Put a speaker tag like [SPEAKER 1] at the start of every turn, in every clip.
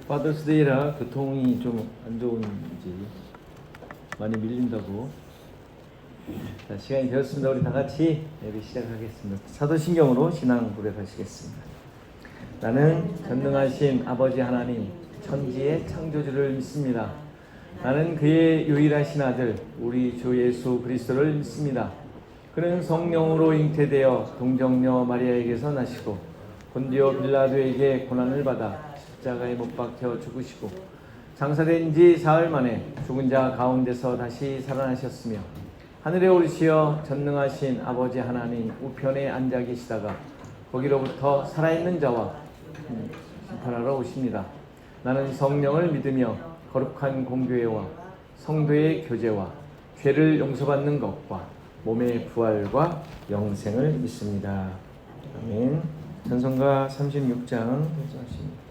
[SPEAKER 1] 파더스데이라 교통이 좀 안 좋은지 많이 밀린다고. 자, 시간이 되었습니다. 우리 다 같이 예배 시작하겠습니다. 사도신경으로 신앙 고백하시겠습니다. 나는 전능하신 아버지 하나님, 천지의 창조주를 믿습니다. 나는 그의 유일하신 아들, 우리 주 예수 그리스도를 믿습니다. 그는 성령으로 잉태되어 동정녀 마리아에게서 나시고 본디오 빌라도에게 고난을 받아 십자가에 못 박혀 죽으시고 장사된 지 사흘 만에 죽은 자 가운데서 다시 살아나셨으며 하늘에 오르시어 전능하신 아버지 하나님 우편에 앉아 계시다가 거기로부터 살아있는 자와 심판하러 오십니다. 나는 성령을 믿으며 거룩한 공교회와 성도의 교제와 죄를 용서받는 것과 몸의 부활과 영생을 믿습니다. 아멘. 찬송가 36장 찬송하십니다.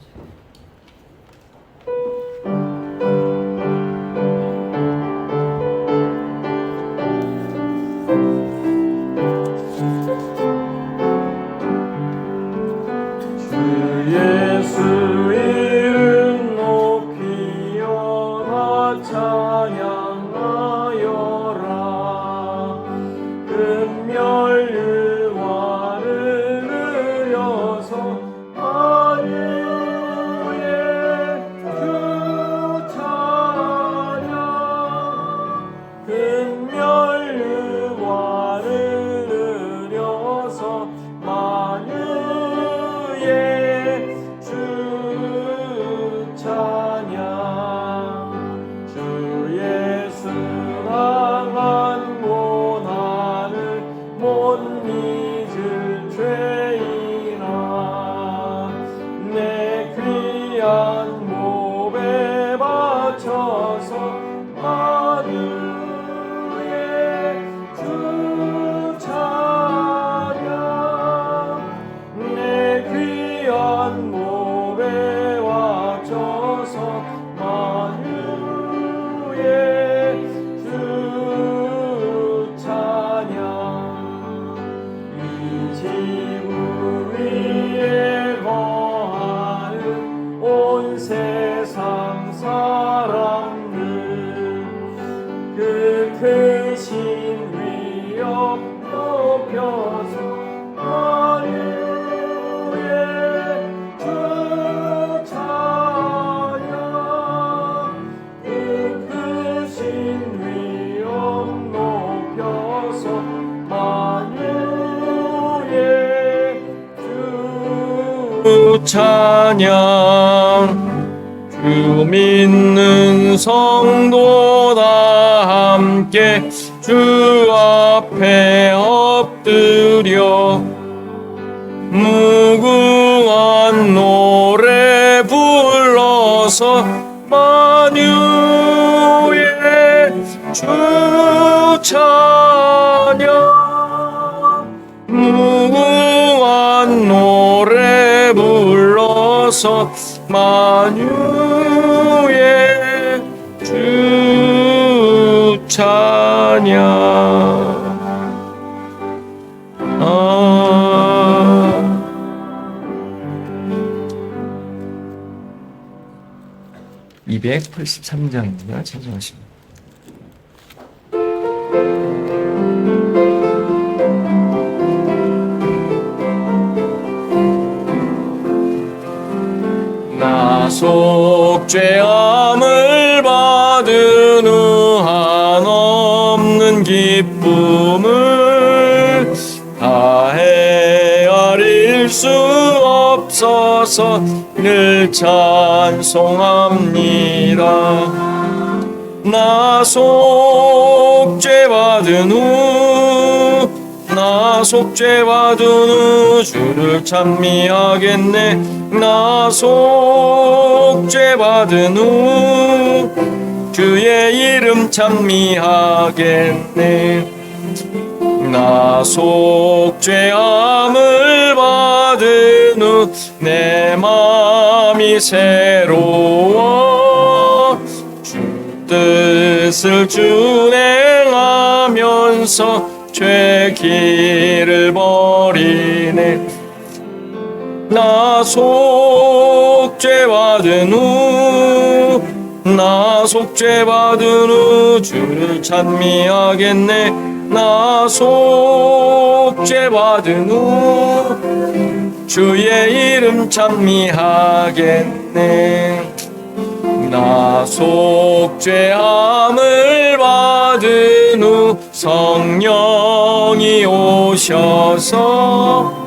[SPEAKER 2] 찬양. 주 믿는 성도 다 함께 주 앞에 엎드려 무궁한 노래 불러서 만유의 주 찬양. 무궁한 노래 불러서 만유의 주 찬양. 283장입니다. 찬송하십니다. 나 속 죄함을 받은 후 한없는 기쁨을 다 헤아릴 수 없어서 늘 찬송합니다. 나 속 죄 받은 후 주를 찬미하겠네. 나 속 죄 받은 후 주의 이름 찬미하겠네. 나 속 죄함을 받은 후 내 맘이 새로워 주 뜻을 준행하면서 죄 길을 버리네. 나 속 속죄받은 후 나 속죄받은 후 주를 찬미하겠네 나 속죄받은 후 주의 이름 찬미하겠네 나 속죄함을 받은 후 성령이 오셔서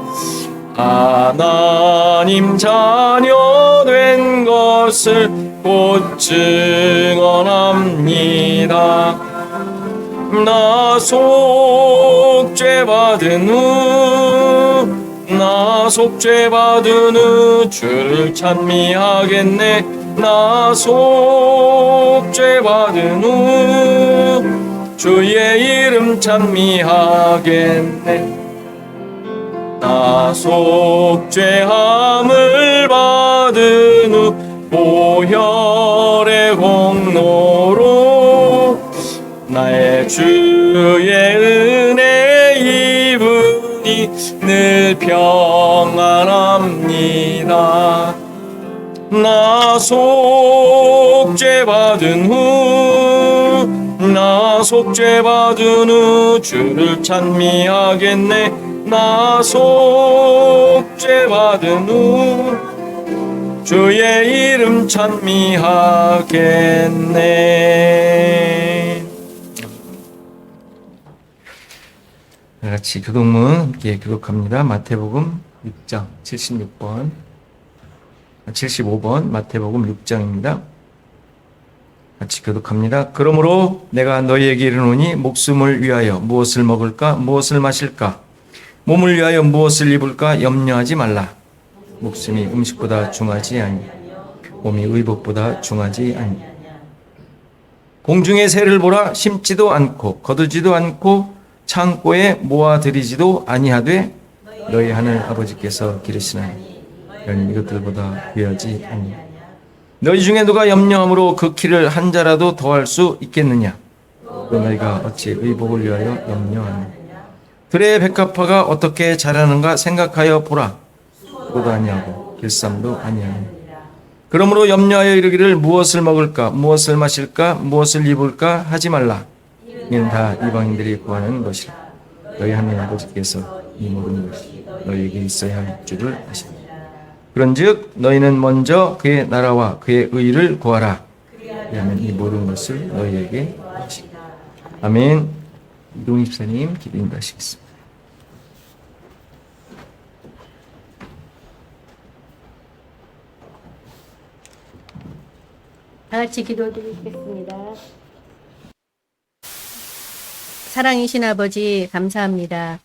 [SPEAKER 2] 하나님 자녀 된 것을 곧 증언합니다. 나 속죄받은 후 주를 찬미하겠네 나 속죄받은 후 주의 이름 찬미하겠네 나 속죄함을 받은 후 보혈의 공로로 나의 주의 은혜 입으니 늘 평안합니다 나 속죄받은 후 주를 찬미하겠네 나 속죄받은 후 주의 이름 찬미하겠네. 같이 교독문 함께 교독합니다. 마태복음 6장 75번 마태복음 6장입니다. 같이 교독합니다. 그러므로 내가 너희에게 이르노니 목숨을 위하여 무엇을 먹을까 무엇을 마실까 몸을 위하여 무엇을 입을까 염려하지 말라. 목숨이 음식보다 중하지 아니 몸이 의복보다 중하지 아니 공중의 새를 보라 심지도 않고 거두지도 않고 창고에 모아들이지도 아니하되 너희 하늘 아버지께서 기르시나니 이런 이것들보다 귀하지 아니 너희 중에 누가 염려함으로 그 키를 한 자라도 더할 수 있겠느냐 또 너희가 어찌 의복을 위하여 염려하느냐 들의 백합화가 어떻게 자라는가 생각하여 보라 도 아니하고 길쌈도 아니하니 그러므로 염려하여 이르기를 무엇을 먹을까 무엇을 마실까 무엇을 입을까 하지 말라 이는 다 이방인들이 구하는 것이라 너희 하나님 아버지께서 이 모든 것이 너희에게 있어야 할 줄을 아시니 그런즉 너희는 먼저 그의 나라와 그의 의를 구하라 그러면 이 모든 것을 너희에게 하시리라 아멘. 이동 집사님 기도 인도하시겠습니다.
[SPEAKER 3] 다 같이 기도드리겠습니다. 사랑이신 아버지 감사합니다.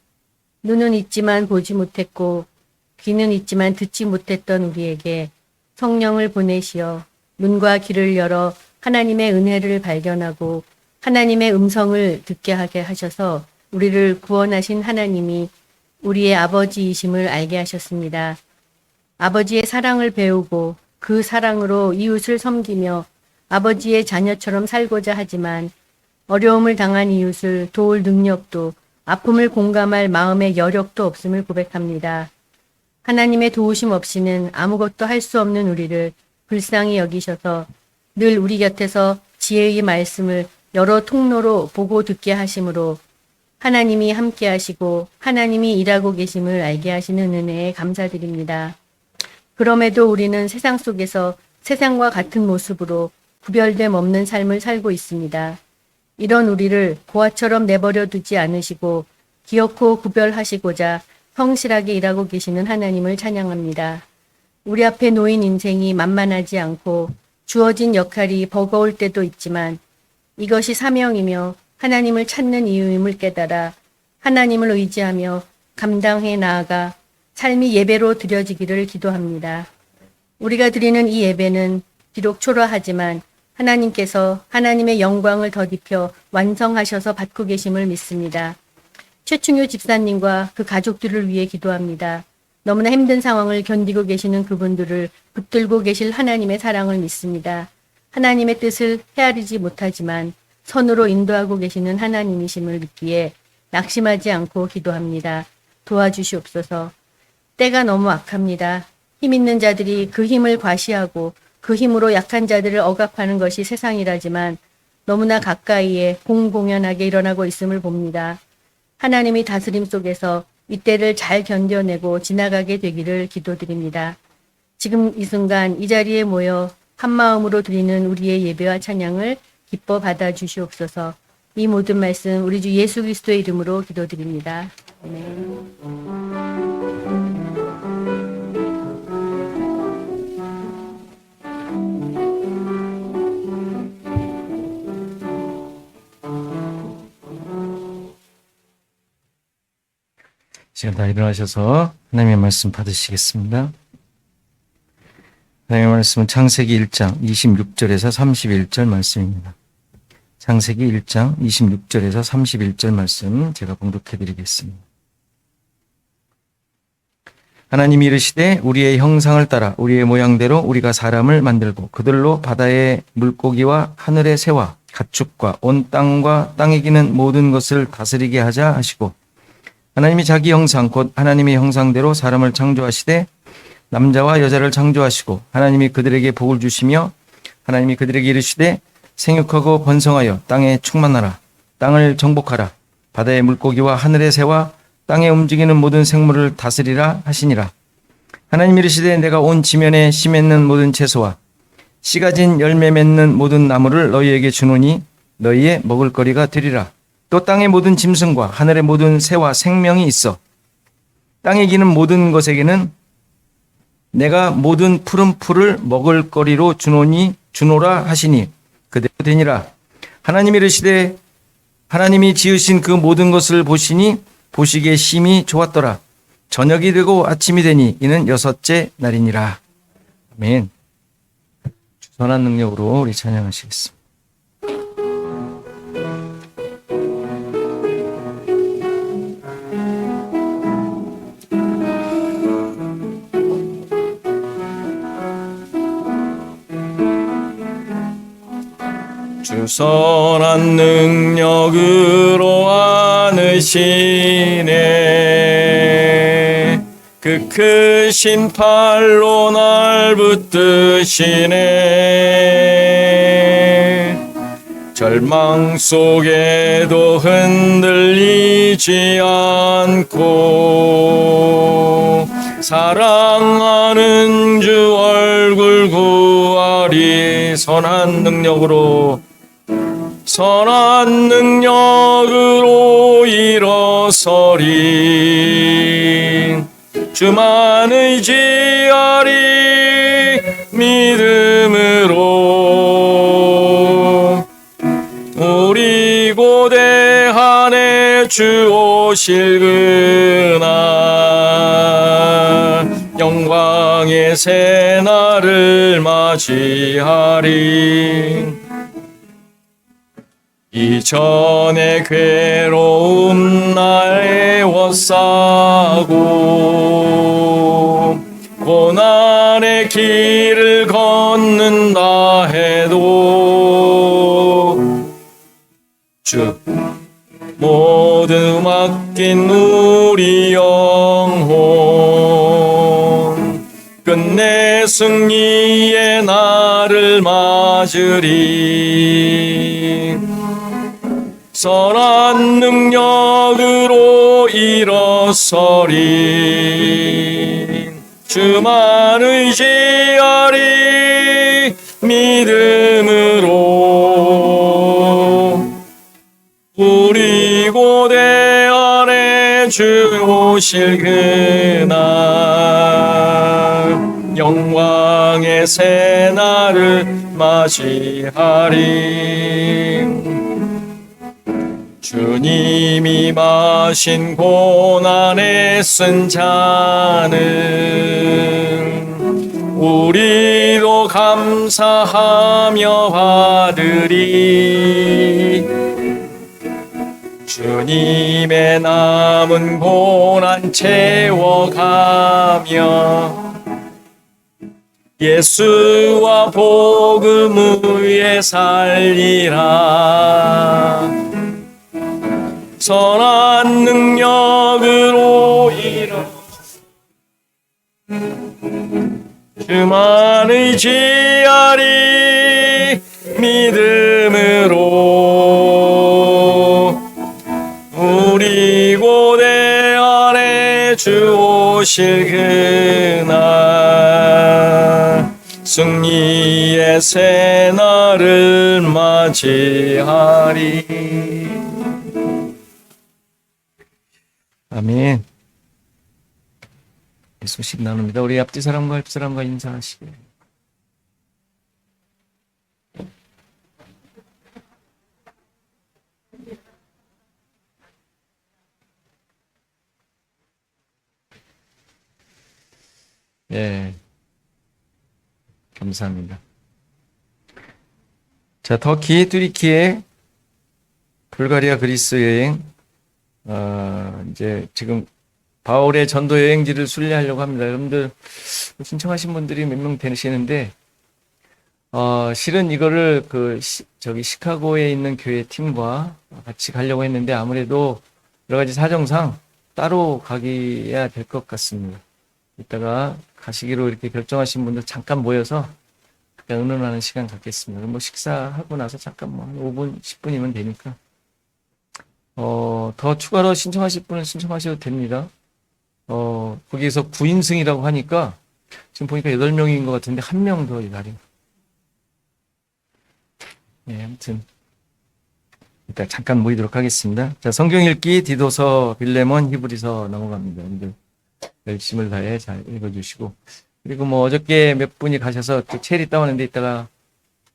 [SPEAKER 3] 눈은 있지만 보지 못했고 귀는 있지만 듣지 못했던 우리에게 성령을 보내시어 눈과 귀를 열어 하나님의 은혜를 발견하고 하나님의 음성을 듣게 하게 하셔서 우리를 구원하신 하나님이 우리의 아버지이심을 알게 하셨습니다. 아버지의 사랑을 배우고 그 사랑으로 이웃을 섬기며 아버지의 자녀처럼 살고자 하지만 어려움을 당한 이웃을 도울 능력도 아픔을 공감할 마음의 여력도 없음을 고백합니다. 하나님의 도우심 없이는 아무것도 할 수 없는 우리를 불쌍히 여기셔서 늘 우리 곁에서 지혜의 말씀을 여러 통로로 보고 듣게 하심으로 하나님이 함께 하시고 하나님이 일하고 계심을 알게 하시는 은혜에 감사드립니다. 그럼에도 우리는 세상 속에서 세상과 같은 모습으로 구별됨 없는 삶을 살고 있습니다. 이런 우리를 고아처럼 내버려 두지 않으시고 기어코 구별하시고자 성실하게 일하고 계시는 하나님을 찬양합니다. 우리 앞에 놓인 인생이 만만하지 않고 주어진 역할이 버거울 때도 있지만 이것이 사명이며 하나님을 찾는 이유임을 깨달아 하나님을 의지하며 감당해 나아가 삶이 예배로 드려지기를 기도합니다. 우리가 드리는 이 예배는 비록 초라하지만 하나님께서 하나님의 영광을 덧입혀 완성하셔서 받고 계심을 믿습니다. 최충효 집사님과 그 가족들을 위해 기도합니다. 너무나 힘든 상황을 견디고 계시는 그분들을 붙들고 계실 하나님의 사랑을 믿습니다. 하나님의 뜻을 헤아리지 못하지만 선으로 인도하고 계시는 하나님이심을 믿기에 낙심하지 않고 기도합니다. 도와주시옵소서. 때가 너무 악합니다. 힘 있는 자들이 그 힘을 과시하고 그 힘으로 약한 자들을 억압하는 것이 세상이라지만 너무나 가까이에 공공연하게 일어나고 있음을 봅니다. 하나님이 다스림 속에서 이때를 잘 견뎌내고 지나가게 되기를 기도드립니다. 지금 이 순간 이 자리에 모여 한마음으로 드리는 우리의 예배와 찬양을 기뻐 받아주시옵소서. 이 모든 말씀 우리 주 예수 그리스도의 이름으로 기도드립니다. 아멘.
[SPEAKER 2] 지금 다 일어나셔서 하나님의 말씀 받으시겠습니다. 하나님의 말씀은 창세기 1장 26절에서 31절 말씀입니다. 창세기 1장 26절에서 31절 말씀 제가 봉독해 드리겠습니다. 하나님이 이르시되 우리의 형상을 따라 우리의 모양대로 우리가 사람을 만들고 그들로 바다의 물고기와 하늘의 새와 가축과 온 땅과 땅에 기는 모든 것을 다스리게 하자 하시고 하나님이 자기 형상 곧 하나님의 형상대로 사람을 창조하시되 남자와 여자를 창조하시고 하나님이 그들에게 복을 주시며 하나님이 그들에게 이르시되 생육하고 번성하여 땅에 충만하라 땅을 정복하라 바다의 물고기와 하늘의 새와 땅에 움직이는 모든 생물을 다스리라 하시니라. 하나님이 이르시되 내가 온 지면에 씨 맺는 모든 채소와 씨 가진 열매 맺는 모든 나무를 너희에게 주노니 너희의 먹을거리가 되리라. 또 땅의 모든 짐승과 하늘의 모든 새와 생명이 있어 땅에 기는 모든 것에게는 내가 모든 푸른 풀을 먹을거리로 주노라 하시니 그대로 되니라. 하나님이 이르시되 하나님이 지으신 그 모든 것을 보시니 보시기에 심히 좋았더라. 저녁이 되고 아침이 되니 이는 여섯째 날이니라. 아멘. 선한 능력으로 우리 찬양하시겠습니다. 주 선한 능력으로 안으시네 그 크신 팔로 날 붙드시네 절망 속에도 흔들리지 않고 사랑하는 주 얼굴 구하리 선한 능력으로 일어서리 주만 의지하리 믿음으로 우리 고대한에 주 오실 그날 영광의 새날을 맞이하리. 이전에 괴로움 날 애워싸고 고난의 길을 걷는다 해도 주 모든 맡긴 우리 영혼 끝내 승리의 날을 맞으리. 선한 능력으로 일어서리 주만 의지하리 믿음으로 우리 고대 안에 주 오실 그날 영광의 새날을 맞이하리. 주님이 마신 고난에 쓴 잔은 우리도 감사하며 받으리. 주님의 남은 고난 채워가며 예수와 복음 위에 살리라. 선한 능력으로 일어 나만의 지아리 믿음으로 우리 고대 안에 주 오실 그날 승리의 새날을 맞이하리. 아멘. 소식 나눕니다. 우리 앞뒤 사람과 옆 사람과 인사하시게. 예, 감사합니다. 자, 터키, 뚜리키의 불가리아 그리스 여행. 이제 지금 바울의 전도 여행지를 순례하려고 합니다. 여러분들 신청하신 분들이 몇 명 되시는데, 실은 이거를 저기 시카고에 있는 교회 팀과 같이 가려고 했는데 아무래도 여러 가지 사정상 따로 가기야 될 것 같습니다. 이따가 가시기로 이렇게 결정하신 분들 잠깐 모여서 의논하는 시간 갖겠습니다. 뭐 식사하고 나서 잠깐 뭐 한 5분, 10분이면 되니까. 더 추가로 신청하실 분은 신청하셔도 됩니다. 거기에서 9인승이라고 하니까 지금 보니까 8명인 것 같은데 1명 더 기다리고. 네, 아무튼 이따 잠깐 모이도록 하겠습니다. 자, 성경 읽기 디도서, 빌레몬, 히브리서 넘어갑니다. 여러분들 열심을 다해 잘 읽어주시고, 그리고 뭐 어저께 몇 분이 가셔서 또 체리 따왔는데 이따가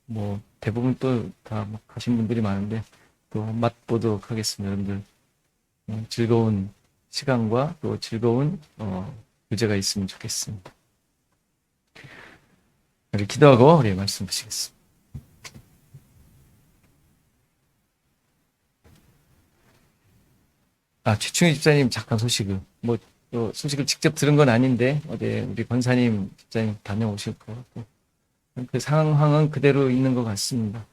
[SPEAKER 2] 뭐 대부분 또 다 가신 분들이 많은데 또 맛보도록 하겠습니다. 여러분들 즐거운 시간과 또 즐거운 교제가 있으면 좋겠습니다. 우리 기도하고 우리 말씀 보시겠습니다. 최충희 집사님 잠깐 소식을 소식을 직접 들은 건 아닌데 어제 우리 권사님 집사님 다녀오실 것 같고 그 상황은 그대로 있는 것 같습니다.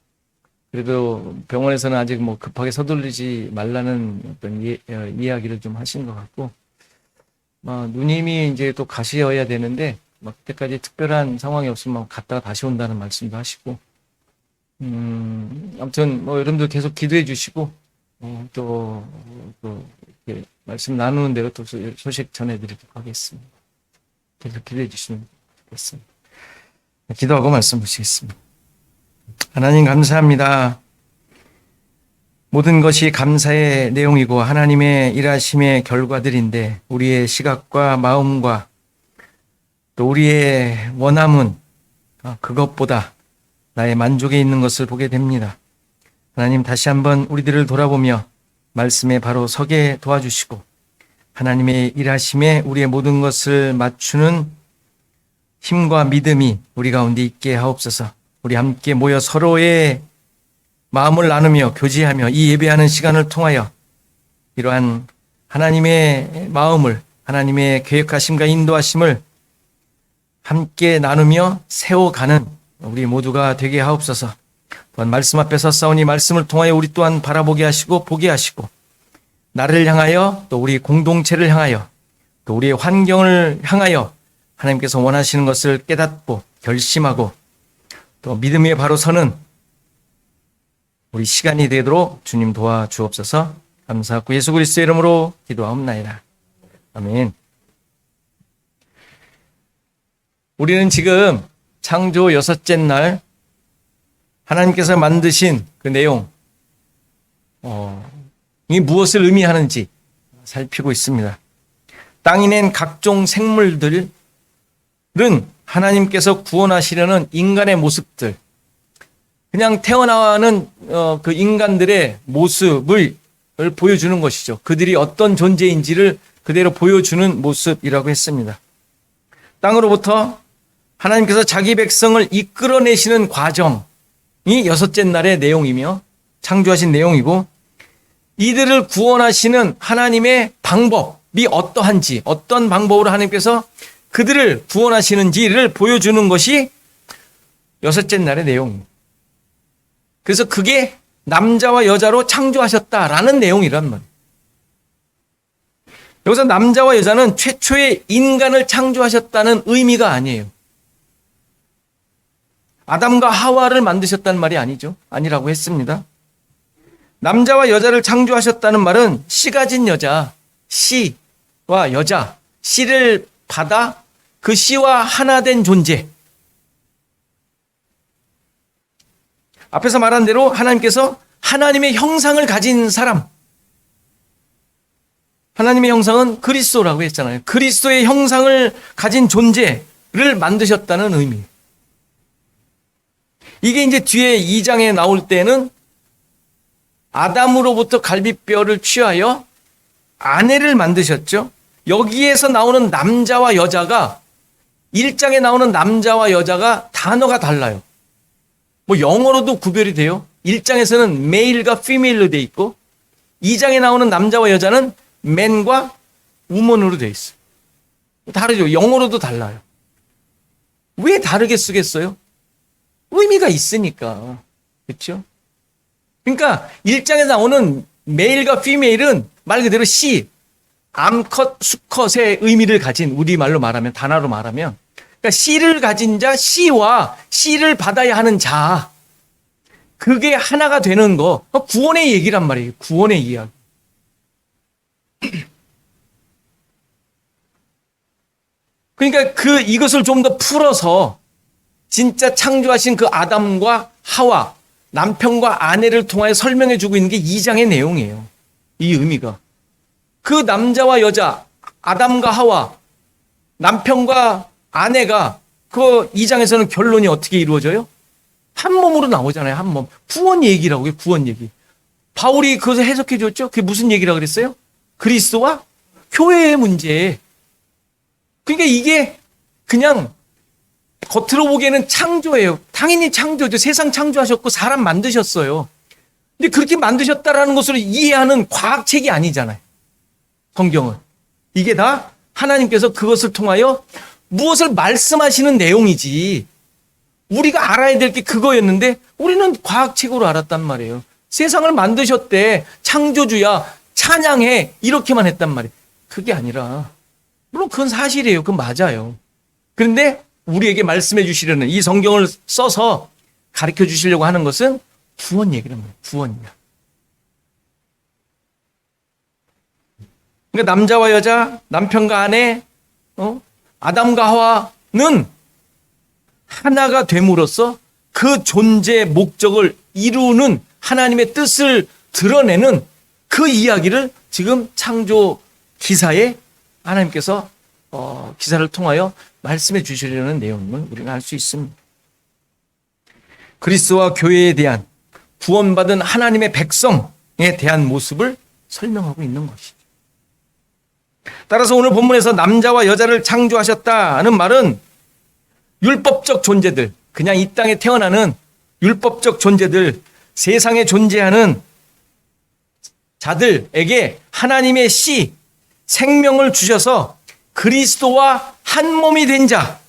[SPEAKER 2] 그래도 병원에서는 아직 뭐 급하게 서둘르지 말라는 어떤 이야기를 좀 하신 것 같고, 누님이 이제 또 가셔야 되는데, 그때까지 특별한 상황이 없으면 갔다가 다시 온다는 말씀도 하시고, 아무튼 여러분들 계속 기도해 주시고, 또 이렇게 말씀 나누는 대로 또 소식 전해드리도록 하겠습니다. 계속 기도해 주시면 좋겠습니다. 기도하고 말씀 보시겠습니다. 하나님 감사합니다. 모든 것이 감사의 내용이고 하나님의 일하심의 결과들인데 우리의 시각과 마음과 또 우리의 원함은 그것보다 나의 만족에 있는 것을 보게 됩니다. 하나님 다시 한번 우리들을 돌아보며 말씀에 바로 서게 도와주시고 하나님의 일하심에 우리의 모든 것을 맞추는 힘과 믿음이 우리 가운데 있게 하옵소서. 우리 함께 모여 서로의 마음을 나누며 교제하며 이 예배하는 시간을 통하여 이러한 하나님의 마음을, 하나님의 계획하심과 인도하심을 함께 나누며 세워가는 우리 모두가 되게 하옵소서. 또한 말씀 앞에 서싸우니 말씀을 통하여 우리 또한 바라보게 하시고 보게 하시고 나를 향하여 또 우리 공동체를 향하여 또 우리의 환경을 향하여 하나님께서 원하시는 것을 깨닫고 결심하고 또 믿음 위에 바로 서는 우리 시간이 되도록 주님 도와주옵소서. 감사하고 예수 그리스도의 이름으로 기도하옵나이다. 아멘. 우리는 지금 창조 6째 날 하나님께서 만드신 그 내용, 이 무엇을 의미하는지 살피고 있습니다. 땅이 낸 각종 생물들은 하나님께서 구원하시려는 인간의 모습들, 그냥 태어나는 그 인간들의 모습을 보여주는 것이죠. 그들이 어떤 존재인지를 그대로 보여주는 모습이라고 했습니다. 땅으로부터 하나님께서 자기 백성을 이끌어내시는 과정이 6째 날의 내용이며 창조하신 내용이고, 이들을 구원하시는 하나님의 방법이 어떠한지, 어떤 방법으로 하나님께서 그들을 구원하시는지를 보여주는 것이 6째 날의 내용입니다. 그래서 그게 남자와 여자로 창조하셨다라는 내용이란 말이에요. 여기서 남자와 여자는 최초의 인간을 창조하셨다는 의미가 아니에요. 아담과 하와를 만드셨다는 말이 아니죠. 아니라고 했습니다. 남자와 여자를 창조하셨다는 말은 씨 가진 여자, 씨와 여자, 씨를 받아 그 씨와 하나 된 존재. 앞에서 말한 대로 하나님께서 하나님의 형상을 가진 사람, 하나님의 형상은 그리스도라고 했잖아요. 그리스도의 형상을 가진 존재를 만드셨다는 의미. 이게 이제 뒤에 2장에 나올 때는 아담으로부터 갈비뼈를 취하여 아내를 만드셨죠. 여기에서 나오는 남자와 여자가 1장에 나오는 남자와 여자가 단어가 달라요. 뭐 영어로도 구별이 돼요. 1장에서는 메일과 피메일로 돼 있고 2장에 나오는 남자와 여자는 맨과 우먼으로 돼 있어요. 다르죠. 영어로도 달라요. 왜 다르게 쓰겠어요? 의미가 있으니까. 그렇죠? 그러니까 1장에 나오는 메일과 피메일은 말 그대로 씨, 암컷, 수컷의 의미를 가진 우리말로 말하면 단어로 말하면 그러니까 씨를 가진 자, 씨와 씨를 받아야 하는 자 그게 하나가 되는 거 구원의 얘기란 말이에요. 구원의 이야기. 그러니까 이것을 좀 더 풀어서 진짜 창조하신 그 아담과 하와 남편과 아내를 통하여 설명해 주고 있는 게 2장의 내용이에요. 이 의미가. 그 남자와 여자, 아담과 하와, 남편과 아내가 그 2장에서는 결론이 어떻게 이루어져요? 한 몸으로 나오잖아요. 한 몸. 구원 얘기라고요. 구원 얘기. 바울이 그것을 해석해 줬죠. 그게 무슨 얘기라고 그랬어요? 그리스도와 교회의 문제. 그러니까 이게 그냥 겉으로 보기에는 창조예요. 당연히 창조죠. 세상 창조하셨고 사람 만드셨어요. 근데 그렇게 만드셨다라는 것으로 이해하는 과학책이 아니잖아요. 성경은. 이게 다 하나님께서 그것을 통하여 무엇을 말씀하시는 내용이지. 우리가 알아야 될 게 그거였는데 우리는 과학책으로 알았단 말이에요. 세상을 만드셨대. 창조주야. 찬양해. 이렇게만 했단 말이에요. 그게 아니라 물론 그건 사실이에요. 그건 맞아요. 그런데 우리에게 말씀해 주시려는 이 성경을 써서 가르쳐 주시려고 하는 것은 구원 얘기란 말이에요. 구원이야. 그러니까 남자와 여자, 남편과 아내, 아담과 하와는 하나가 됨으로써 그 존재의 목적을 이루는 하나님의 뜻을 드러내는 그 이야기를 지금 창조 기사에 하나님께서 기사를 통하여 말씀해 주시려는 내용을 우리가 알 수 있습니다. 그리스도와 교회에 대한 구원받은 하나님의 백성에 대한 모습을 설명하고 있는 것이죠. 따라서 오늘 본문에서 남자와 여자를 창조하셨다는 말은 율법적 존재들, 그냥 이 땅에 태어나는 율법적 존재들, 세상에 존재하는 자들에게 하나님의 씨, 생명을 주셔서 그리스도와 한 몸이 된 자,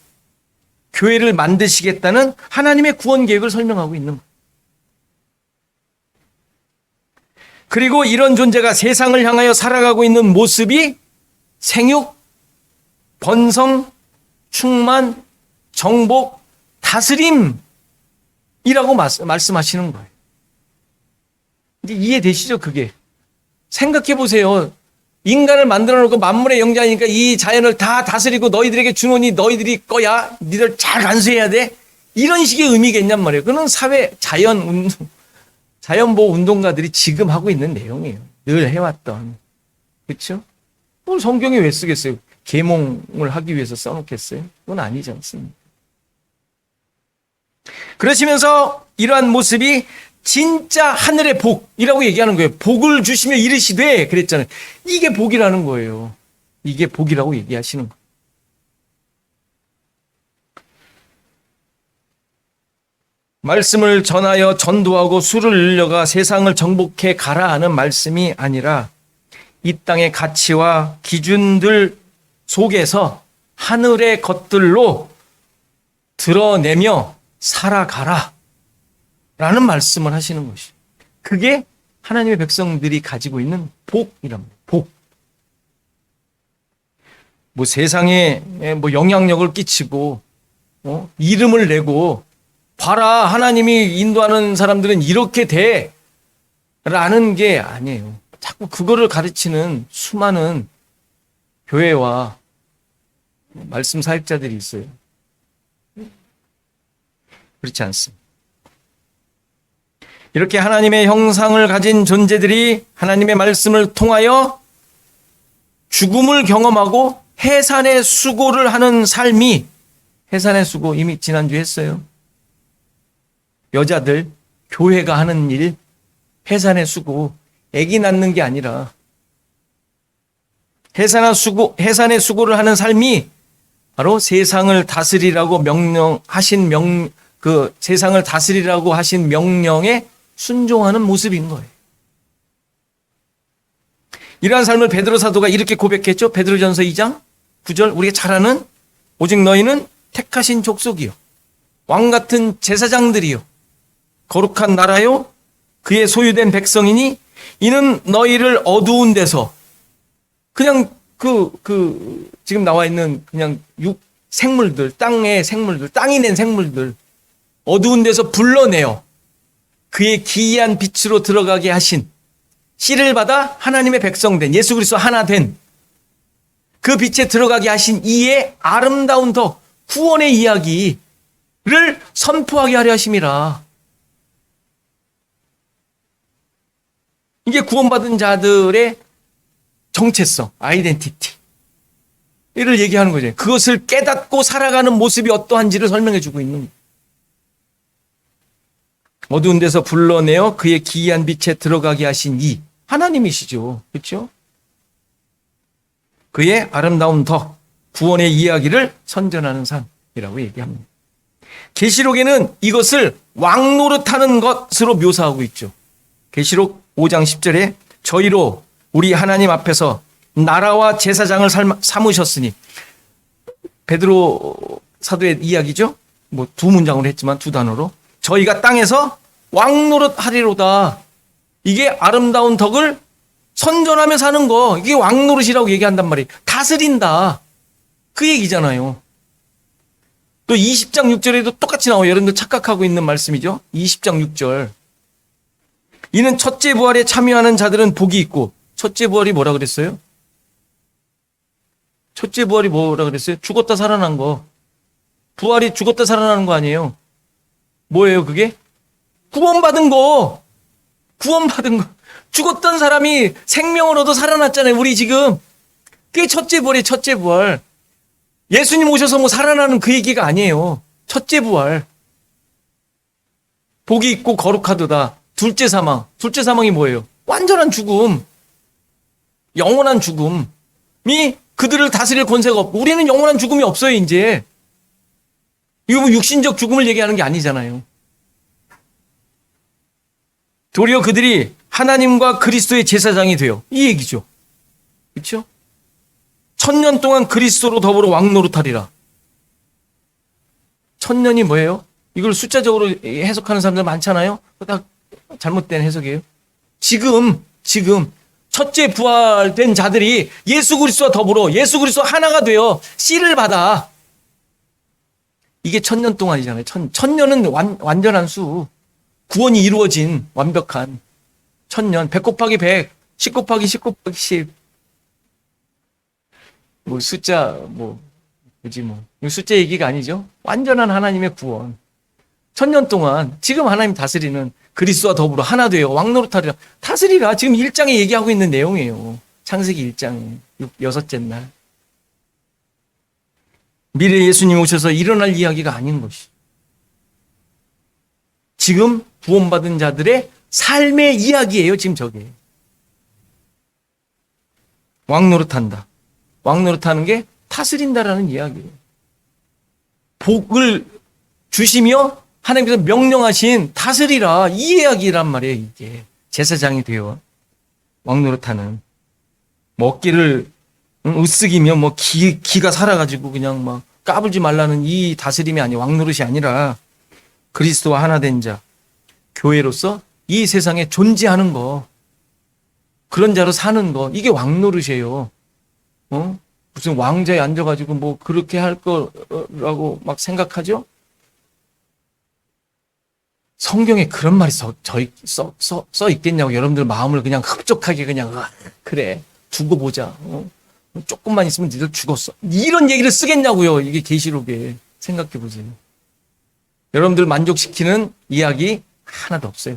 [SPEAKER 2] 교회를 만드시겠다는 하나님의 구원 계획을 설명하고 있는 거예요. 그리고 이런 존재가 세상을 향하여 살아가고 있는 모습이 생육, 번성, 충만, 정복, 다스림이라고 말씀하시는 거예요. 이제 이해되시죠? 그게. 생각해 보세요. 인간을 만들어 놓고 만물의 영장이니까 이 자연을 다 다스리고 너희들에게 주노니 너희들이 거야. 니들 잘 간수해야 돼. 이런 식의 의미겠냔 말이에요. 그건 사회 자연보호 운동가들이 지금 하고 있는 내용이에요. 늘 해왔던. 그렇죠? 뭘 성경에 왜 쓰겠어요? 계몽을 하기 위해서 써놓겠어요? 그건 아니지 않습니까? 그러시면서 이러한 모습이 진짜 하늘의 복이라고 얘기하는 거예요. 복을 주시며 이르시되 그랬잖아요. 이게 복이라는 거예요. 이게 복이라고 얘기하시는 거예요. 말씀을 전하여 전도하고 수를 늘려가 세상을 정복해 가라 하는 말씀이 아니라 이 땅의 가치와 기준들 속에서 하늘의 것들로 드러내며 살아가라 라는 말씀을 하시는 것이. 그게 하나님의 백성들이 가지고 있는 복이랍니다. 복. 뭐 세상에 뭐 영향력을 끼치고 이름을 내고 봐라, 하나님이 인도하는 사람들은 이렇게 돼 라는 게 아니에요. 자꾸 그거를 가르치는 수많은 교회와 말씀 사역자들이 있어요. 그렇지 않습니다. 이렇게 하나님의 형상을 가진 존재들이 하나님의 말씀을 통하여 죽음을 경험하고 해산의 수고를 하는 삶이, 해산의 수고 이미 지난주에 했어요. 여자들, 교회가 하는 일, 해산의 수고, 아기 낳는 게 아니라 해산의 수고를 하는 삶이 바로 세상을 다스리라고 명령하신 세상을 다스리라고 하신 명령에 순종하는 모습인 거예요. 이러한 삶을 베드로 사도가 이렇게 고백했죠. 베드로전서 2장 9절, 우리가 잘 아는 오직 너희는 택하신 족속이요 왕 같은 제사장들이요 거룩한 나라요 그의 소유된 백성이니 이는 너희를 어두운 데서 그냥 지금 나와 있는 그냥 생물들, 땅의 생물들, 땅이 낸 생물들 어두운 데서 불러내어 그의 기이한 빛으로 들어가게 하신, 씨를 받아 하나님의 백성 된, 예수 그리스도 하나 된 그 빛에 들어가게 하신 이의 아름다운 덕, 구원의 이야기를 선포하게 하려 하심이라. 이게 구원받은 자들의 정체성, 아이덴티티. 이를 얘기하는 거죠. 그것을 깨닫고 살아가는 모습이 어떠한지를 설명해 주고 있는 거예요. 어두운 데서 불러내어 그의 기이한 빛에 들어가게 하신 이 하나님이시죠. 그렇죠? 그의 아름다운 덕, 구원의 이야기를 선전하는 삶이라고 얘기합니다. 계시록에는 이것을 왕 노릇하는 것으로 묘사하고 있죠. 계시록 5장 10절에 저희로 우리 하나님 앞에서 나라와 제사장을 삼으셨으니, 베드로 사도의 이야기죠. 뭐 두 문장으로 했지만 두 단어로 저희가 땅에서 왕 노릇하리로다. 이게 아름다운 덕을 선전하며 사는 거, 이게 왕 노릇이라고 얘기한단 말이에요. 다스린다, 그 얘기잖아요. 또 20장 6절에도 똑같이 나와요. 여러분들 착각하고 있는 말씀이죠. 20장 6절. 이는 첫째 부활에 참여하는 자들은 복이 있고, 첫째 부활이 뭐라 그랬어요? 첫째 부활이 뭐라 그랬어요? 죽었다 살아난 거. 부활이 죽었다 살아나는 거 아니에요? 뭐예요 그게? 구원받은 거. 구원받은 거. 죽었던 사람이 생명을 얻어 살아났잖아요. 우리 지금. 그게 첫째 부활이에요. 첫째 부활. 예수님 오셔서 뭐 살아나는 그 얘기가 아니에요. 첫째 부활. 복이 있고 거룩하도다. 둘째 사망. 둘째 사망이 뭐예요? 완전한 죽음. 영원한 죽음이 그들을 다스릴 권세가 없고, 우리는 영원한 죽음이 없어요. 이제 이거 뭐 육신적 죽음을 얘기하는 게 아니잖아요. 도리어 그들이 하나님과 그리스도의 제사장이 돼요, 이 얘기죠. 그렇죠? 1000년 동안 그리스도로 더불어 왕노릇하리라. 1000년이 뭐예요? 이걸 숫자적으로 해석하는 사람들 많잖아요. 다 잘못된 해석이에요. 지금 첫째 부활된 자들이 예수 그리스도와 더불어 예수 그리스도 하나가 되어 씨를 받아. 이게 1000년 동안이잖아요. 1000년은 완전한 수. 구원이 이루어진 완벽한 1000년. 100 곱하기 100, 10 곱하기 10 곱하기 10. 뭐 숫자 뭐지 뭐. 숫자 얘기가 아니죠. 완전한 하나님의 구원. 1000년 동안 지금 하나님 다스리는 그리스도와 더불어 하나 되어 왕노릇하리라. 다스리라. 지금 1장에 얘기하고 있는 내용이에요. 창세기 1장에 6째 날. 미래 예수님 오셔서 일어날 이야기가 아닌 것이. 지금 구원받은 자들의 삶의 이야기예요. 지금 저게. 왕노릇한다. 왕노릇하는 게 다스린다라는 이야기예요. 복을 주시며 하나님께서 명령하신 다스리라, 이 이야기란 말이에요. 이게 제사장이 되어 왕노릇하는, 뭐 어깨를 으쓱이며 뭐 기가 살아가지고 그냥 막 까불지 말라는 이 다스림이 아니, 왕노릇이 아니라 그리스도와 하나 된 자, 교회로서 이 세상에 존재하는 거, 그런 자로 사는 거, 이게 왕노릇이에요. 무슨 왕자에 앉아가지고 뭐 그렇게 할 거라고 막 생각하죠? 성경에 그런 말이 써 있겠냐고 여러분들 마음을 그냥 흡족하게 그냥 그래 두고 보자. 조금만 있으면 니들 죽었어. 이런 얘기를 쓰겠냐고요. 이게 계시록에. 생각해 보세요. 여러분들 만족시키는 이야기 하나도 없어요.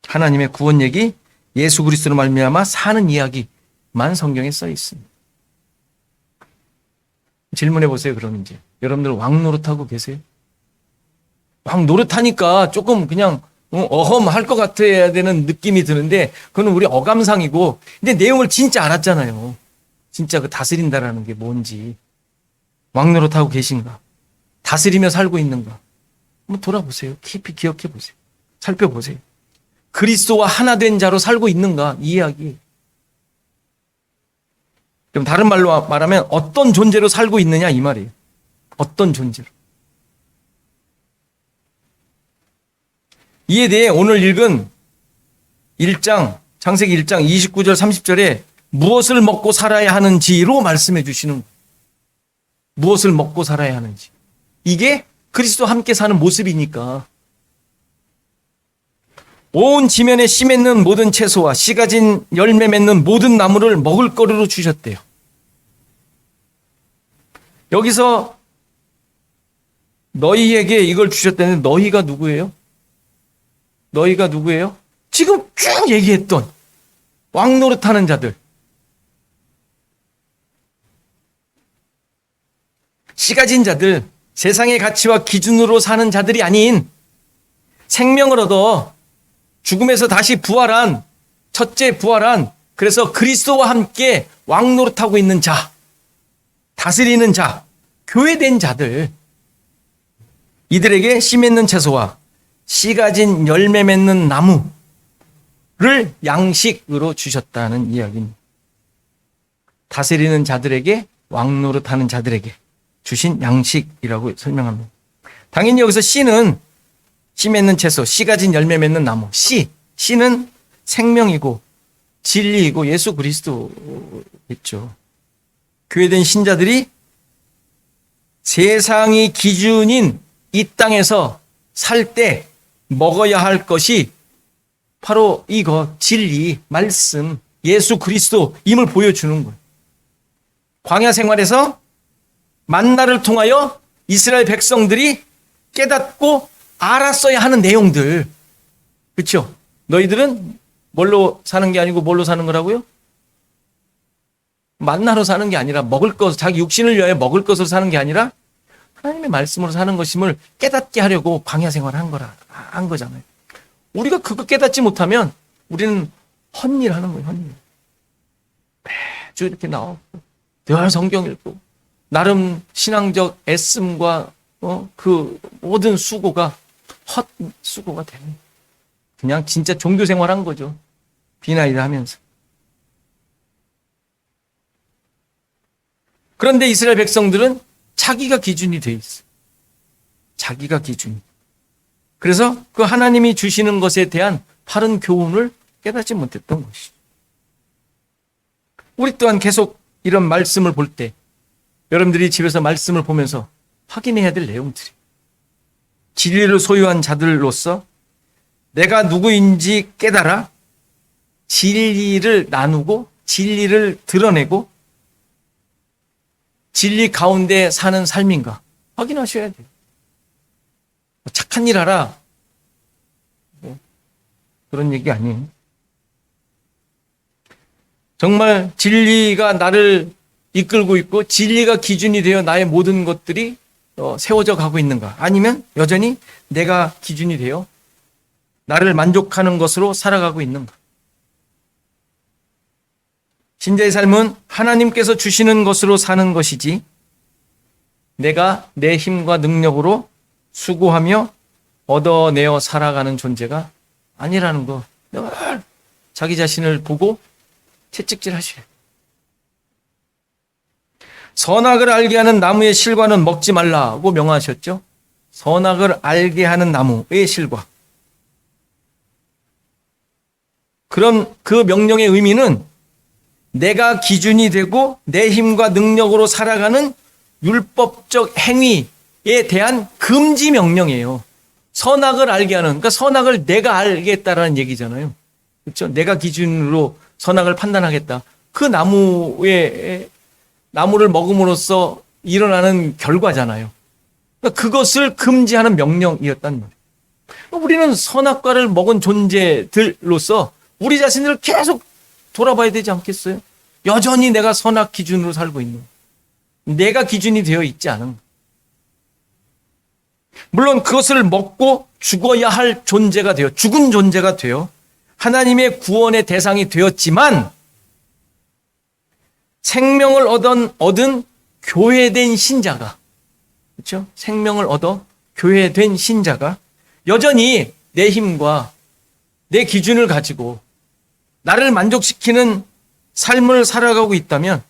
[SPEAKER 2] 하나님의 구원 얘기, 예수 그리스도로 말미암아 사는 이야기만 성경에 써 있습니다. 질문해 보세요. 그럼 이제 여러분들 왕 노릇하고 계세요? 왕 노릇하니까 조금 그냥 어험할 것 같아야 되는 느낌이 드는데 그건 우리 어감상이고, 근데 내용을 진짜 알았잖아요. 진짜 그 다스린다라는 게 뭔지. 왕 노릇하고 계신가? 다스리며 살고 있는가? 한번 돌아보세요. 깊이 기억해 보세요. 살펴보세요. 그리스도와 하나 된 자로 살고 있는가? 이 이야기. 그럼 다른 말로 말하면 어떤 존재로 살고 있느냐 이 말이에요. 어떤 존재로. 이에 대해 오늘 읽은 1장, 창세기 1장 29절 30절에 무엇을 먹고 살아야 하는지로 말씀해 주시는 거예요. 무엇을 먹고 살아야 하는지. 이게 그리스도와 함께 사는 모습이니까. 온 지면에 씨 맺는 모든 채소와 씨 가진 열매 맺는 모든 나무를 먹을 거리로 주셨대요. 여기서 너희에게 이걸 주셨다는데 너희가 누구예요? 너희가 누구예요? 지금 쭉 얘기했던 왕 노릇하는 자들. 씨 가진 자들, 세상의 가치와 기준으로 사는 자들이 아닌 생명을 얻어 죽음에서 다시 부활한, 첫째 부활한, 그래서 그리스도와 함께 왕 노릇하고 있는 자, 다스리는 자, 교회된 자들, 이들에게 씨 맺는 채소와 씨 가진 열매 맺는 나무를 양식으로 주셨다는 이야기입니다. 다스리는 자들에게, 왕 노릇하는 자들에게 주신 양식이라고 설명합니다. 당연히 여기서 씨는 씨 맺는 채소, 씨 가진 열매 맺는 나무. 씨는 생명이고 진리이고 예수 그리스도겠죠. 교회된 신자들이 세상이 기준인 이 땅에서 살 때 먹어야 할 것이 바로 이거, 진리, 말씀, 예수 그리스도임을 보여주는 거예요. 광야 생활에서 만나를 통하여 이스라엘 백성들이 깨닫고 알았어야 하는 내용들. 그렇죠? 너희들은 뭘로 사는 게 아니고 뭘로 사는 거라고요? 만나로 사는 게 아니라 먹을 것, 자기 육신을 위하여 먹을 것으로 사는 게 아니라 하나님의 말씀으로 사는 것임을 깨닫게 하려고 광야 생활을 한 거잖아요. 우리가 그거 깨닫지 못하면 우리는 헛일 하는 거예요, 헛일. 매주 이렇게 나오고, 늘 성경 읽고, 나름 신앙적 애씀과 그 모든 수고가 헛수고가 되는 거예요. 그냥 진짜 종교 생활 한 거죠. 비나이다 하면서. 그런데 이스라엘 백성들은 자기가 기준이 돼 있어. 자기가 기준. 그래서 그 하나님이 주시는 것에 대한 바른 교훈을 깨닫지 못했던 것이죠. 우리 또한 계속 이런 말씀을 볼 때 여러분들이 집에서 말씀을 보면서 확인해야 될 내용들이, 진리를 소유한 자들로서 내가 누구인지 깨달아 진리를 나누고 진리를 드러내고 진리 가운데 사는 삶인가 확인하셔야 돼요. 착한 일 하라, 그런 얘기 아니에요. 정말 진리가 나를 이끌고 있고 진리가 기준이 되어 나의 모든 것들이 세워져 가고 있는가, 아니면 여전히 내가 기준이 되어 나를 만족하는 것으로 살아가고 있는가. 신자의 삶은 하나님께서 주시는 것으로 사는 것이지 내가 내 힘과 능력으로 수고하며 얻어내어 살아가는 존재가 아니라는 거 늘 자기 자신을 보고 채찍질 하셔야 돼요. 선악을 알게 하는 나무의 실과는 먹지 말라고 명하셨죠. 선악을 알게 하는 나무의 실과. 그런 그 명령의 의미는 내가 기준이 되고 내 힘과 능력으로 살아가는 율법적 행위, 대한 금지 명령이에요. 선악을 알게 하는, 그러니까 선악을 내가 알겠다라는 얘기잖아요. 그렇죠? 내가 기준으로 선악을 판단하겠다. 그 나무를 먹음으로써 일어나는 결과잖아요. 그러니까 그것을 금지하는 명령이었단 말이에요. 우리는 선악과를 먹은 존재들로서 우리 자신을 계속 돌아봐야 되지 않겠어요? 여전히 내가 선악 기준으로 살고 있는, 내가 기준이 되어 있지 않은. 물론 그것을 먹고 죽어야 할 존재가 되어, 죽은 존재가 되어 하나님의 구원의 대상이 되었지만 생명을 얻은 교회된 신자가, 그렇죠? 생명을 얻어 교회된 신자가 여전히 내 힘과 내 기준을 가지고 나를 만족시키는 삶을 살아가고 있다면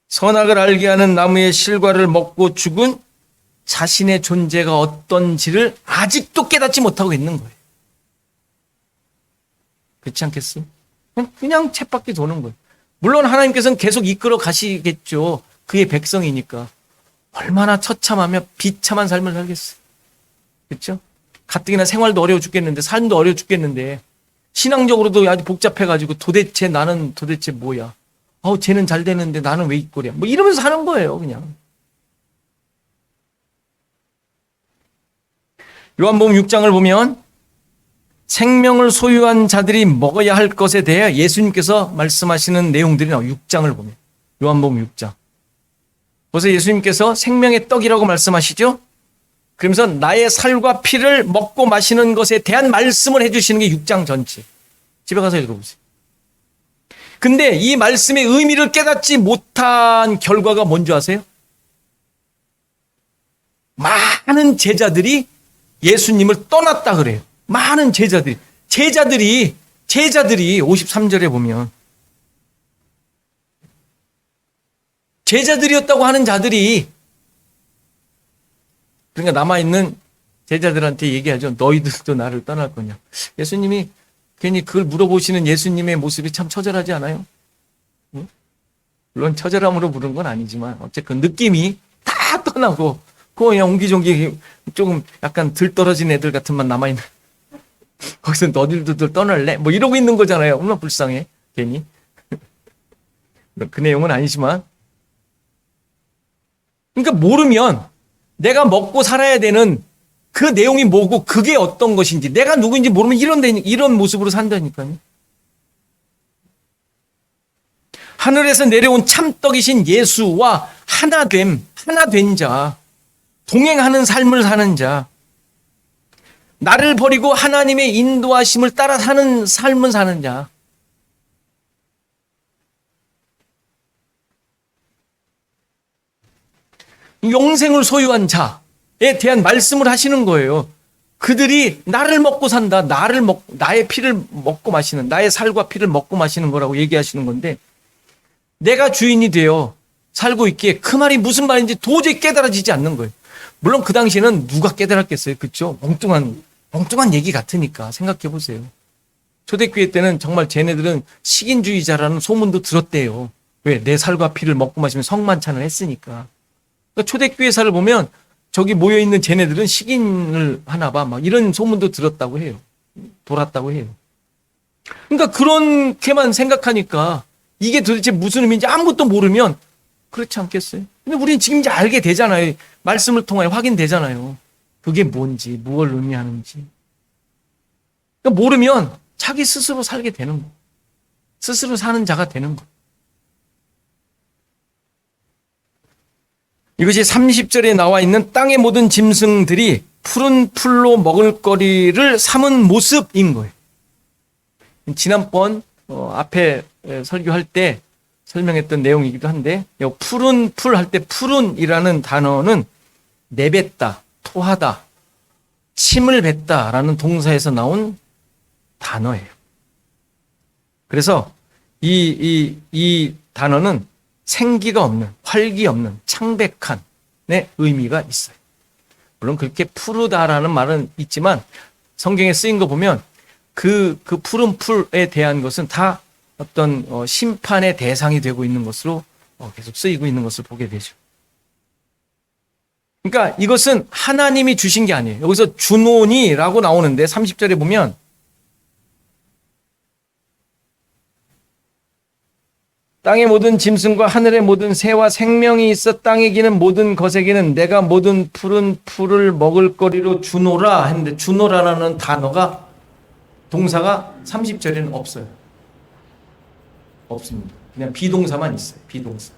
[SPEAKER 2] 선악을 알게 하는 나무의 실과를 먹고 죽은 자신의 존재가 어떤지를 아직도 깨닫지 못하고 있는 거예요. 그렇지 않겠어요? 그냥 쳇바퀴 도는 거예요. 물론 하나님께서는 계속 이끌어 가시겠죠. 그의 백성이니까. 얼마나 처참하며 비참한 삶을 살겠어요. 그렇죠? 가뜩이나 생활도 어려워 죽겠는데, 삶도 어려워 죽겠는데, 신앙적으로도 아주 복잡해가지고 도대체 나는 도대체 뭐야? 쟤는 잘 되는데 나는 왜 이 꼴이야? 뭐 이러면서 사는 거예요, 그냥. 요한복음 6장을 보면 생명을 소유한 자들이 먹어야 할 것에 대해 예수님께서 말씀하시는 내용들이 나와요. 6장을 보면. 요한복음 6장. 그래서 예수님께서 생명의 떡이라고 말씀하시죠? 그러면서 나의 살과 피를 먹고 마시는 것에 대한 말씀을 해주시는 게 6장 전체. 집에 가서 읽어보세요. 근데 이 말씀의 의미를 깨닫지 못한 결과가 뭔지 아세요? 많은 제자들이 예수님을 떠났다 그래요. 많은 제자들이 53절에 보면 제자들이었다고 하는 자들이, 그러니까 남아있는 제자들한테 얘기하죠. 너희들도 나를 떠날 거냐. 예수님이 괜히 그걸 물어보시는 예수님의 모습이 참 처절하지 않아요? 응? 물론 처절함으로 부른 건 아니지만 어쨌든 느낌이 다 떠나고 그냥 옹기종기 조금 약간 들떨어진 애들 같은만 남아있는, 거기서 너희들도 떠날래? 뭐 이러고 있는 거잖아요. 얼마나 불쌍해 괜히. 그 내용은 아니지만, 그러니까 모르면 내가 먹고 살아야 되는 그 내용이 뭐고 그게 어떤 것인지, 내가 누구인지 모르면 이런 모습으로 산다니까요. 하늘에서 내려온 참떡이신 예수와 하나 된 자, 동행하는 삶을 사는 자, 나를 버리고 하나님의 인도하심을 따라 사는 삶을 사는 자, 영생을 소유한 자에 대한 말씀을 하시는 거예요. 그들이 나를 먹고 산다. 나의 피를 먹고 마시는, 나의 살과 피를 먹고 마시는 거라고 얘기하시는 건데, 내가 주인이 되어 살고 있기에 그 말이 무슨 말인지 도저히 깨달아지지 않는 거예요. 물론 그 당시에는 누가 깨달았겠어요. 그렇죠? 엉뚱한 얘기 같으니까 생각해 보세요. 초대교회 때는 정말 쟤네들은 식인주의자라는 소문도 들었대요. 왜? 내 살과 피를 먹고 마시면 성만찬을 했으니까. 그러니까 초대교회사를 보면 저기 모여있는 쟤네들은 식인을 하나 봐. 막 이런 소문도 들었다고 해요. 돌았다고 해요. 그러니까 그렇게만 생각하니까 이게 도대체 무슨 의미인지 아무것도 모르면 그렇지 않겠어요? 근데 우리는 지금 이제 알게 되잖아요. 말씀을 통하여 확인되잖아요. 그게 뭔지, 무엇을 의미하는지. 그러니까 모르면 자기 스스로 살게 되는 거. 스스로 사는 자가 되는 거. 이것이 30절에 나와 있는 땅의 모든 짐승들이 푸른 풀로 먹을 거리를 삼은 모습인 거예요. 지난번 앞에 설교할 때 설명했던 내용이기도 한데, 푸른 풀 할 때 푸른이라는 단어는 내뱉다, 토하다, 침을 뱉다라는 동사에서 나온 단어예요. 그래서 이 단어는 생기가 없는, 활기 없는, 창백한의 의미가 있어요. 물론 그렇게 푸르다라는 말은 있지만 성경에 쓰인 거 보면 그 푸른 풀에 대한 것은 다 어떤 심판의 대상이 되고 있는 것으로 계속 쓰이고 있는 것을 보게 되죠. 그러니까 이것은 하나님이 주신 게 아니에요. 여기서 주노니라고 나오는데 30절에 보면 땅의 모든 짐승과 하늘의 모든 새와 생명이 있어 땅에 기는 모든 것에게는 내가 모든 푸른 풀을 먹을 거리로 주노라 했는데 주노라라는 단어가 동사가 30절에는 없어요. 없습니다. 그냥 비동사만 있어요. 비동사.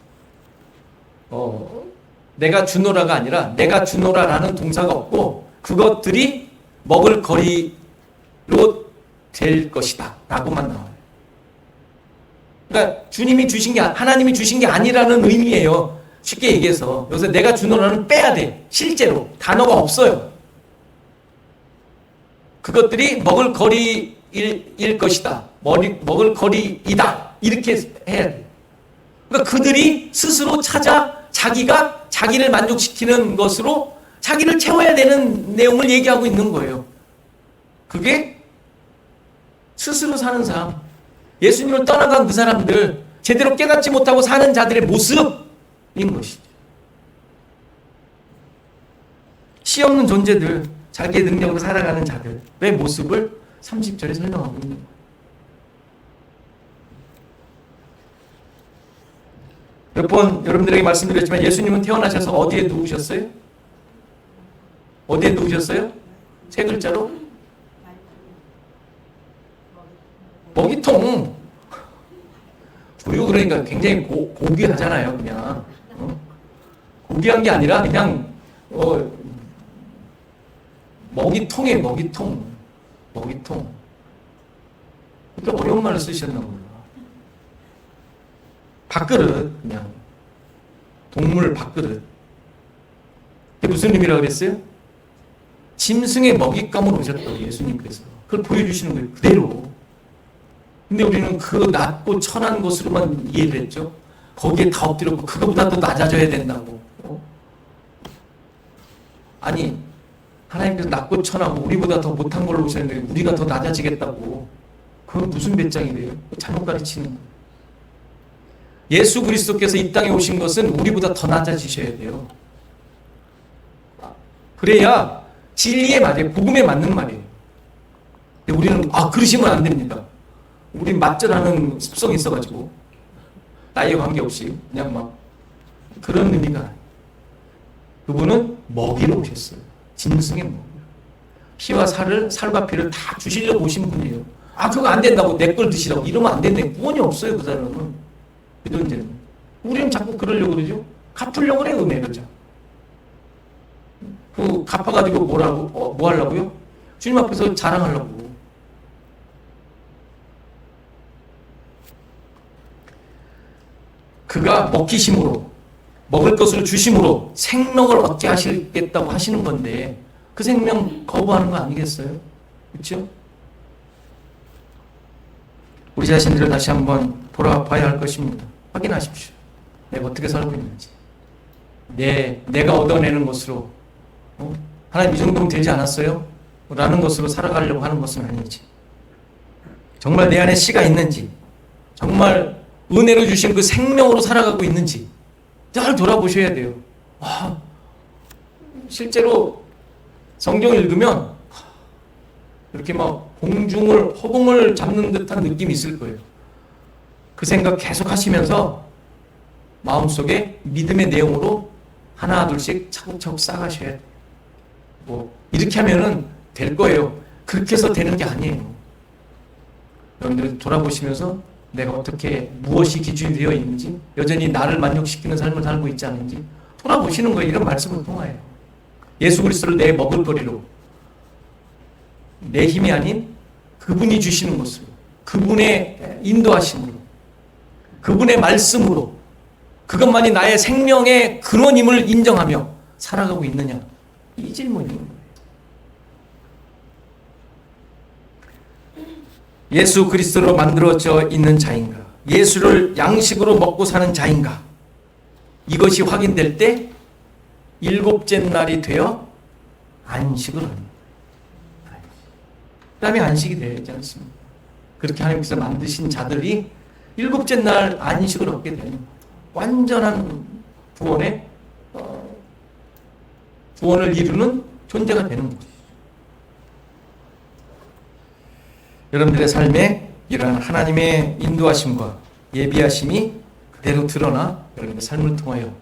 [SPEAKER 2] 내가 주노라가 아니라 내가 주노라라는 동사가 없고 그것들이 먹을 거리로 될 것이다 라고만 나와요. 그러니까 주님이 주신 게 하나님이 주신 게 아니라는 의미예요. 쉽게 얘기해서 여기서 내가 주노라는 빼야 돼. 실제로 단어가 없어요. 그것들이 먹을 거리일 것이다. 먹을 거리이다. 이렇게 해야 돼. 그러니까 그들이 스스로 찾아 자기를 만족시키는 것으로 자기를 채워야 되는 내용을 얘기하고 있는 거예요. 그게 스스로 사는 삶. 예수님을 떠나간 그 사람들, 제대로 깨닫지 못하고 사는 자들의 모습인 것이죠. 시 없는 존재들, 자기의 능력으로 살아가는 자들의 모습을 30절에 설명하고 있는 거예요. 몇 번 여러분들에게 말씀드렸지만 예수님은 태어나셔서 어디에 누우셨어요? 어디에 누우셨어요? 세 글자로? 먹이통. 우유 그러니까 굉장히 고귀하잖아요. 그냥 고귀한 게 아니라 그냥 먹이통에 먹이통. 그러니까 어려운 말을 쓰셨나 몰라. 밥그릇, 그냥 동물 밥그릇. 그게 무슨 의미라고 그랬어요? 짐승의 먹잇감으로 오셨다고 예수님께서 그걸 보여주시는 거예요. 그대로. 근데 우리는 그 낮고 천한 것으로만 이해를 했죠. 거기에 다 엎드렸고 그거보다 더 낮아져야 된다고. 아니 하나님께서 낮고 천하고 우리보다 더 못한 걸로 오셨는데 우리가 더 낮아지겠다고. 그건 무슨 배짱이래요? 잘못 가르치는 거예요. 예수 그리스도께서 이 땅에 오신 것은 우리보다 더 낮아지셔야 돼요. 그래야 진리에 맞아요. 복음에 맞는 말이에요. 근데 우리는 그러시면 안 됩니다. 우린 맞절하는 습성이 있어가지고 나이에 관계없이 그냥 막 그런 의미가 아니에요. 그분은 먹이로 오셨어요. 짐승의 먹이. 피와 살과 피를 다 주시려고 오신 분이에요. 그거 안 된다고 내 걸 드시라고 이러면 안 된다고 구원이 없어요. 그 사람은. 그 존재는. 우리는 자꾸 그러려고 그러죠. 갚으려고 그래, 은혜를. 그 갚아가지고 뭐 하려고요? 주님 앞에서 자랑하려고. 그가 먹히심으로, 먹을 것을 주심으로 생명을 얻게 하시겠다고 하시는 건데 그 생명 거부하는 거 아니겠어요? 그렇죠? 우리 자신들을 다시 한번 돌아봐야 할 것입니다. 확인하십시오. 내가 어떻게 살고 있는지. 내가 얻어내는 것으로 하나님 이 정도면 되지 않았어요? 라는 것으로 살아가려고 하는 것은 아니지. 정말 내 안에 씨가 있는지, 정말 은혜로 주신 그 생명으로 살아가고 있는지 잘 돌아보셔야 돼요. 실제로 성경 읽으면 이렇게 막 허공을 잡는 듯한 느낌이 있을 거예요. 그 생각 계속 하시면서 마음속에 믿음의 내용으로 하나 둘씩 차곡차곡 쌓아가셔야 돼요. 이렇게 하면은 될 거예요. 그렇게 해서 되는 게 아니에요. 여러분들은 돌아보시면서 내가 어떻게 무엇이 기준이 되어 있는지, 여전히 나를 만족시키는 삶을 살고 있지 않은지 돌아보시는 거예요. 이런 말씀을 통하여 예수 그리스도를 내 먹을거리로, 내 힘이 아닌 그분이 주시는 것으로, 그분의 인도하심으로, 그분의 말씀으로, 그것만이 나의 생명의 근원임을 인정하며 살아가고 있느냐, 이 질문인 거예요. 예수 그리스도로 만들어져 있는 자인가, 예수를 양식으로 먹고 사는 자인가, 이것이 확인될 때 일곱째 날이 되어 안식을 합니다. 그 다음에 안식이 되지 않습니다. 그렇게 하나님께서 만드신 자들이 일곱째 날 안식을 얻게 되는 완전한 구원의 구원을 이루는 존재가 되는 거죠. 여러분들의 삶에 이러한 하나님의 인도하심과 예비하심이 그대로 드러나 여러분의 삶을 통하여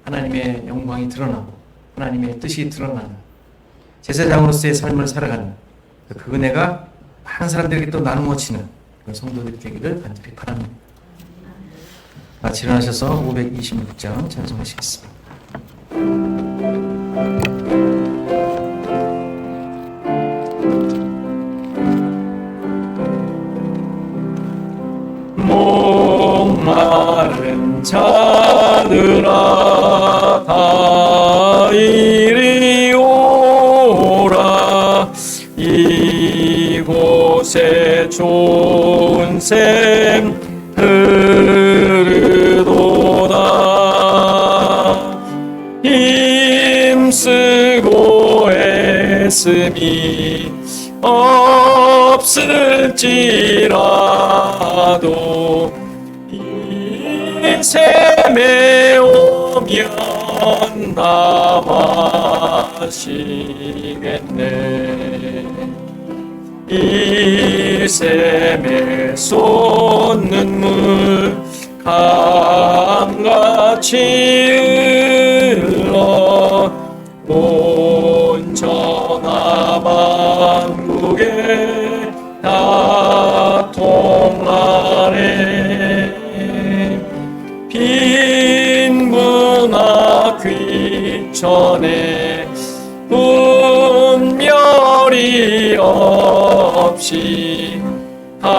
[SPEAKER 2] 하나님의 영광이 드러나고 하나님의 뜻이 드러나는 제사장으로서의 삶을 살아가는 그 은혜가 많은 사람들에게 또 나누어지는 그런 성도들이 되기를 간절히 바랍니다. 같이 일어나셔서 526장 찬송하시겠습니다. 목마른 자들아 다 이리 오라 이곳에 좋은 샘 흐르도다 힘쓰고 애씀이 없을지라도 이 샘에 오면 남아시겠네 이 샘에 솟는 물 강같이 흘러 온 전하만국에 다 통하네 빈부나 귀천에 분별이 없이 다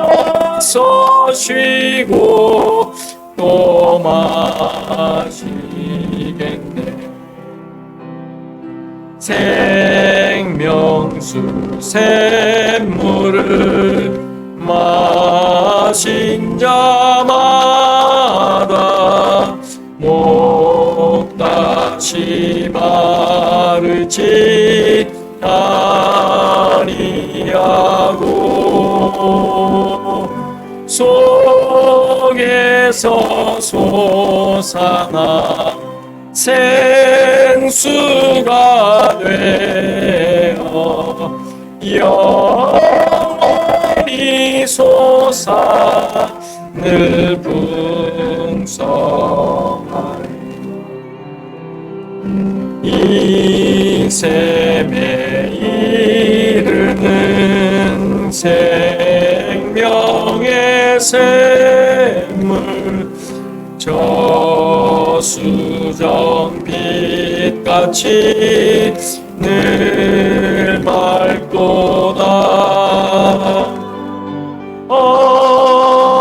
[SPEAKER 2] 와서 쉬고 또 마시겠네 생명수 샘물을 마신 자마다 목 다시 마르지 아니하고 속에서 솟아나 생수가 되어 영원히 솟아늘 풍성하리 이 샘에 이르는 생명의 샘물 저수정 빛같이 늘 맑도다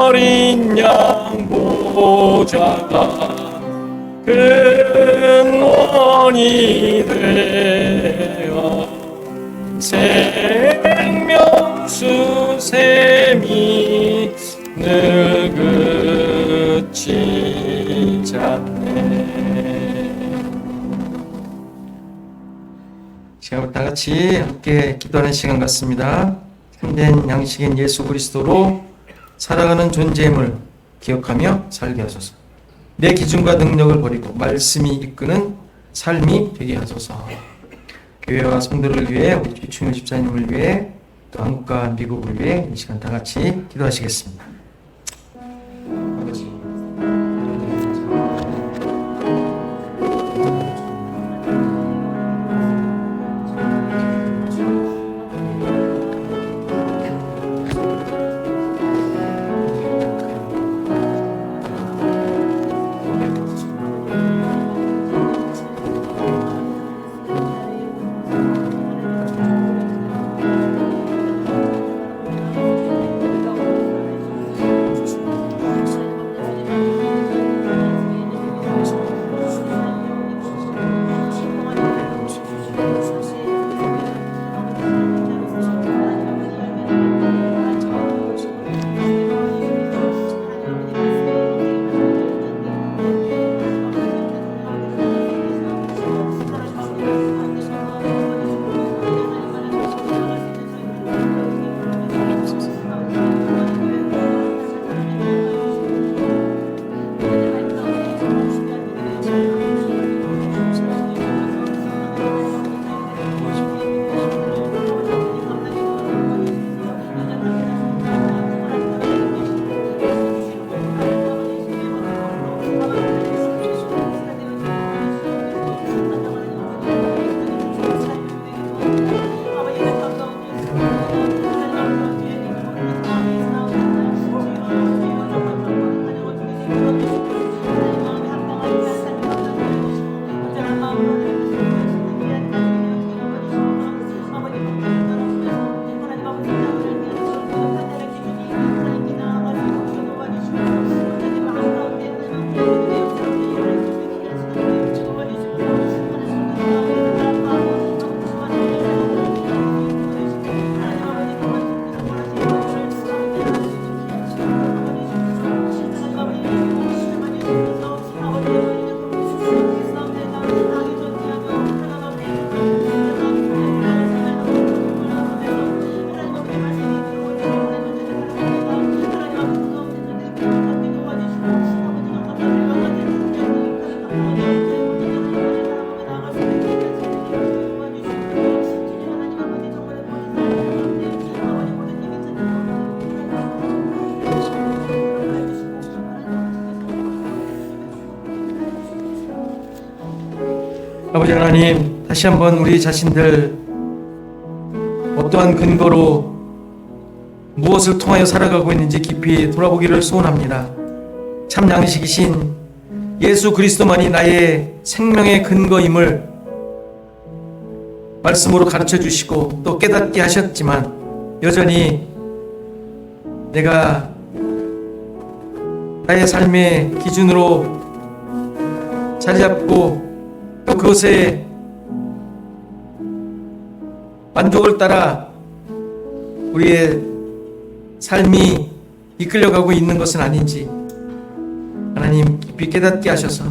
[SPEAKER 2] 어린 양 보좌가 근원이 되어 생명수 샘이 늘 그치지 않네 지금부터 다 같이 함께 기도하는 시간 같습니다. 참된 양식인 예수 그리스도로 살아가는 존재임을 기억하며 살게 하소서. 내 기준과 능력을 버리고 말씀이 이끄는 삶이 되게 하소서. 교회와 성도를 위해 우리 최충현 집사님을 위해 또 한국과 미국을 위해 이 시간 다 같이 기도하시겠습니다. 아버지 하나님, 다시 한번 우리 자신들 어떠한 근거로 무엇을 통하여 살아가고 있는지 깊이 돌아보기를 소원합니다. 참 양식이신 예수 그리스도만이 나의 생명의 근거임을 말씀으로 가르쳐 주시고 또 깨닫게 하셨지만 여전히 내가 나의 삶의 기준으로 자리 잡고 또 그것에 만족을 따라 우리의 삶이 이끌려가고 있는 것은 아닌지 하나님 깊이 깨닫게 하셔서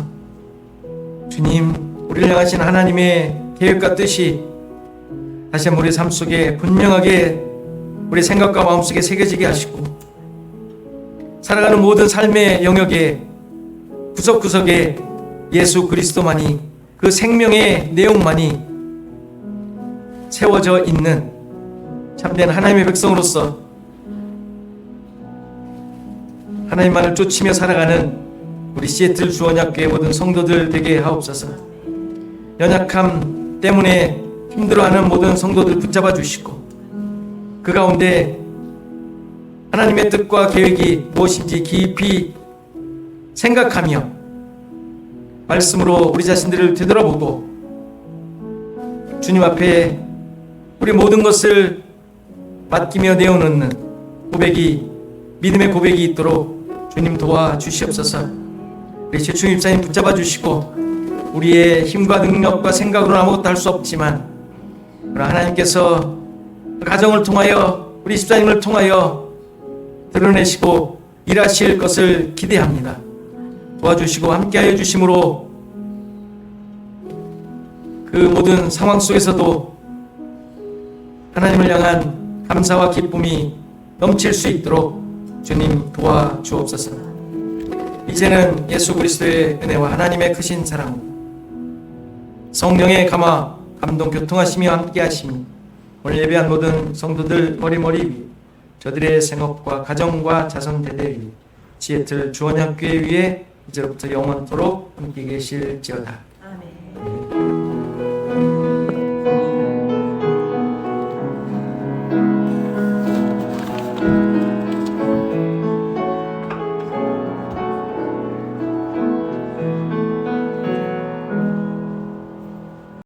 [SPEAKER 2] 주님, 우리를 향하신 하나님의 계획과 뜻이 다시 한번 우리 삶 속에 분명하게 우리 생각과 마음속에 새겨지게 하시고 살아가는 모든 삶의 영역에 구석구석에 예수 그리스도만이, 그 생명의 내용만이 세워져 있는 참된 하나님의 백성으로서 하나님만을 쫓으며 살아가는 우리 시애틀 주언약교회 모든 성도들 되게 하옵소서. 연약함 때문에 힘들어하는 모든 성도들 붙잡아 주시고 그 가운데 하나님의 뜻과 계획이 무엇인지 깊이 생각하며 말씀으로 우리 자신들을 되돌아보고 주님 앞에 우리 모든 것을 맡기며 내어놓는 고백이, 믿음의 고백이 있도록 주님 도와주시옵소서. 우리 최충 집사님 붙잡아 주시고 우리의 힘과 능력과 생각으로는 아무것도 할 수 없지만 그러나 하나님께서 가정을 통하여 우리 집사님을 통하여 드러내시고 일하실 것을 기대합니다. 도와주시고 함께하여 주심으로 그 모든 상황 속에서도 하나님을 향한 감사와 기쁨이 넘칠 수 있도록 주님 도와주옵소서. 이제는 예수 그리스도의 은혜와 하나님의 크신 사랑, 성령의 감화, 감동, 교통하시며 함께하시니 오늘 예배한 모든 성도들 머리머리 위, 저들의 생업과 가정과 자손 대대 위, 시애틀 주언약교회 위에 이제부터 영원토록 함께 계실지어다.